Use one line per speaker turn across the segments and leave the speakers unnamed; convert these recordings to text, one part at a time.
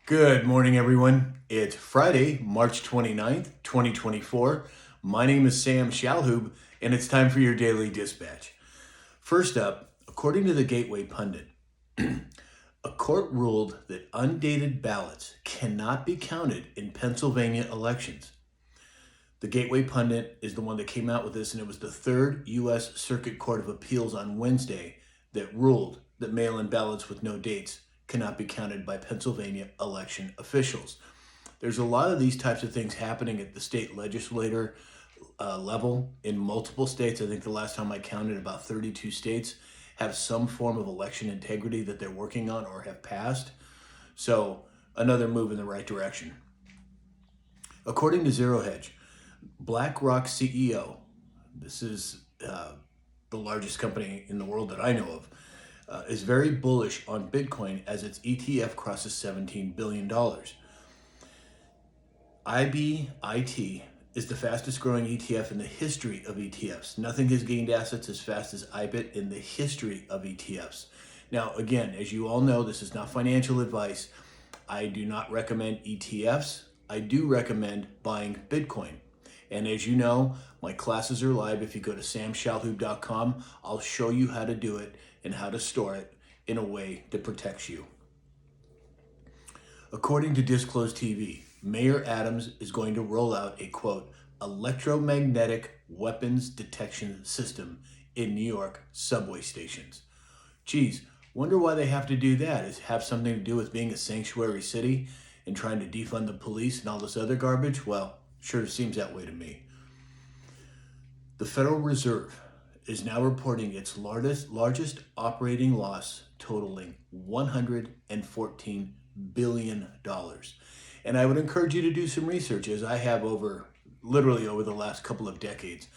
Good morning, everyone. It's Friday, March 29th, 2024. My name is Sam Shalhoub, and it's time for your daily dispatch. First up, according to the Gateway Pundit, a court ruled that undated ballots cannot be counted in Pennsylvania elections. The Gateway Pundit is the one that came out with this, and it was the Third U.S. Circuit Court of Appeals on Wednesday that ruled that mail-in ballots with no dates cannot be counted by Pennsylvania election officials. There's a lot of these types of things happening at the state legislator level in multiple states. I think the last time I counted, about 32 states have some form of election integrity that they're working on or have passed. So another move in the right direction. According to Zero Hedge, BlackRock CEO, this is the largest company in the world that I know of, is very bullish on Bitcoin as its ETF crosses $17 billion. IBIT is the fastest growing ETF in the history of ETFs. Nothing has gained assets as fast as IBIT in the history of ETFs. Now, again, as you all know, this is not financial advice. I do not recommend ETFs. I do recommend buying Bitcoin. And as you know, my classes are live. If you go to samshalhoub.com, I'll show you how to do it and how to store it in a way that protects you. According to Disclosed TV, Mayor Adams is going to roll out a, quote, electromagnetic weapons detection system in New York subway stations. Geez, wonder why they have to do that. Is it have something to do with being a sanctuary city and trying to defund the police and all this other garbage? Well, sure seems that way to me. The Federal Reserve is now reporting its largest operating loss totaling $114 billion. And I would encourage you to do some research, as I have literally over the last couple of decades.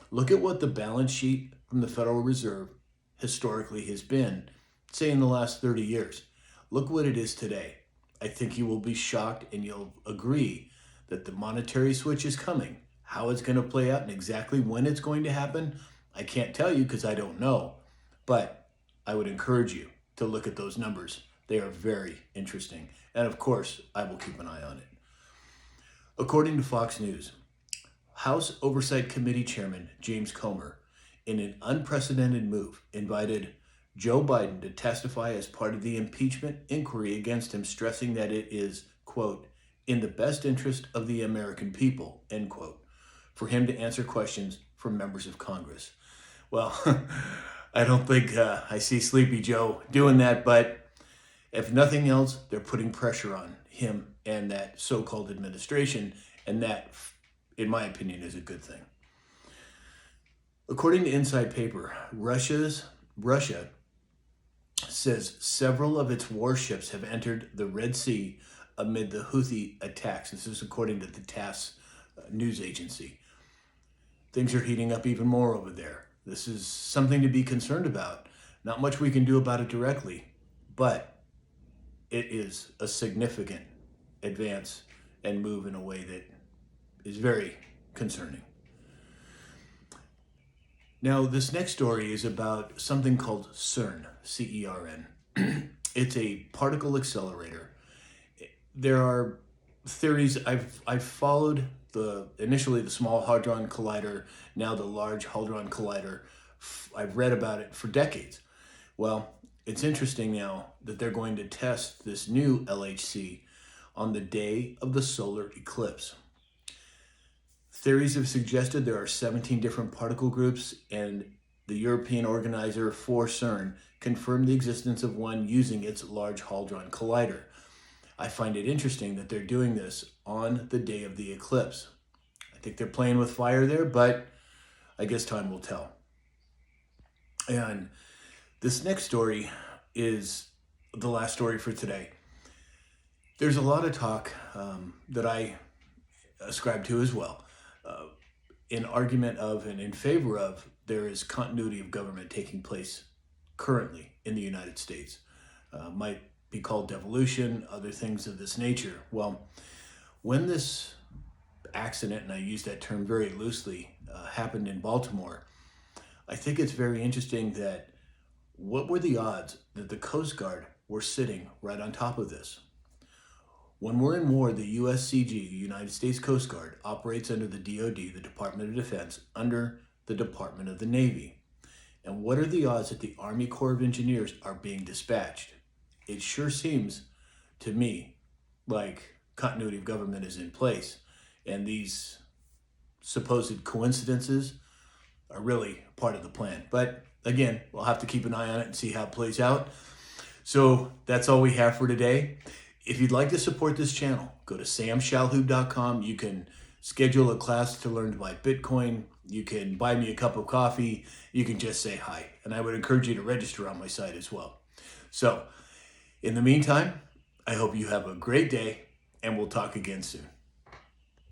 Look at what the balance sheet from the Federal Reserve historically has been, say in the last 30 years. Look what it is today. I think you will be shocked and you'll agree that the monetary switch is coming. How it's going to play out and exactly when it's going to happen, I can't tell you because I don't know, but I would encourage you to look at those numbers. They are very interesting. And of course, I will keep an eye on it. According to Fox News, House Oversight Committee Chairman James Comer, in an unprecedented move, invited Joe Biden to testify as part of the impeachment inquiry against him, stressing that it is, quote, in the best interest of the American people, end quote, for him to answer questions from members of Congress. Well, I don't think I see Sleepy Joe doing that, but if nothing else, they're putting pressure on him and that so-called administration, and that, in my opinion, is a good thing. According to Inside Paper, Russia says several of its warships have entered the Red Sea amid the Houthi attacks. This is according to the TASS news agency. Things are heating up even more over there. This is something to be concerned about. Not much we can do about it directly, but it is a significant advance and move in a way that is very concerning. Now, this next story is about something called CERN, C-E-R-N. It's a particle accelerator. There are theories. I've followed initially the Small Hadron Collider, now the Large Hadron Collider. I've read about it for decades. Well, it's interesting now that they're going to test this new LHC on the day of the solar eclipse. Theories have suggested there are 17 different particle groups, and the European organizer for CERN confirmed the existence of one using its Large Hadron Collider. I find it interesting that they're doing this on the day of the eclipse. I think they're playing with fire there, but I guess time will tell. And this next story is the last story for today. There's a lot of talk that I ascribe to as well, in argument of and in favor of there is continuity of government taking place currently in the United States. Might be called devolution, other things of this nature. Well, when this accident, and I use that term very loosely, happened in Baltimore, I think it's very interesting that what were the odds that the Coast Guard were sitting right on top of this? When we're in war, the USCG, the United States Coast Guard, operates under the DoD, the Department of Defense, under the Department of the Navy. And what are the odds that the Army Corps of Engineers are being dispatched? It sure seems to me like continuity of government is in place, and these supposed coincidences are really part of the plan. But again, we'll have to keep an eye on it and see how it plays out. So that's all we have for today. If you'd like to support this channel, go to samshalhoub.com. You can schedule a class to learn to buy Bitcoin. You can buy me a cup of coffee. You can just say hi. And I would encourage you to register on my site as well. So in the meantime, I hope you have a great day, and we'll talk again soon.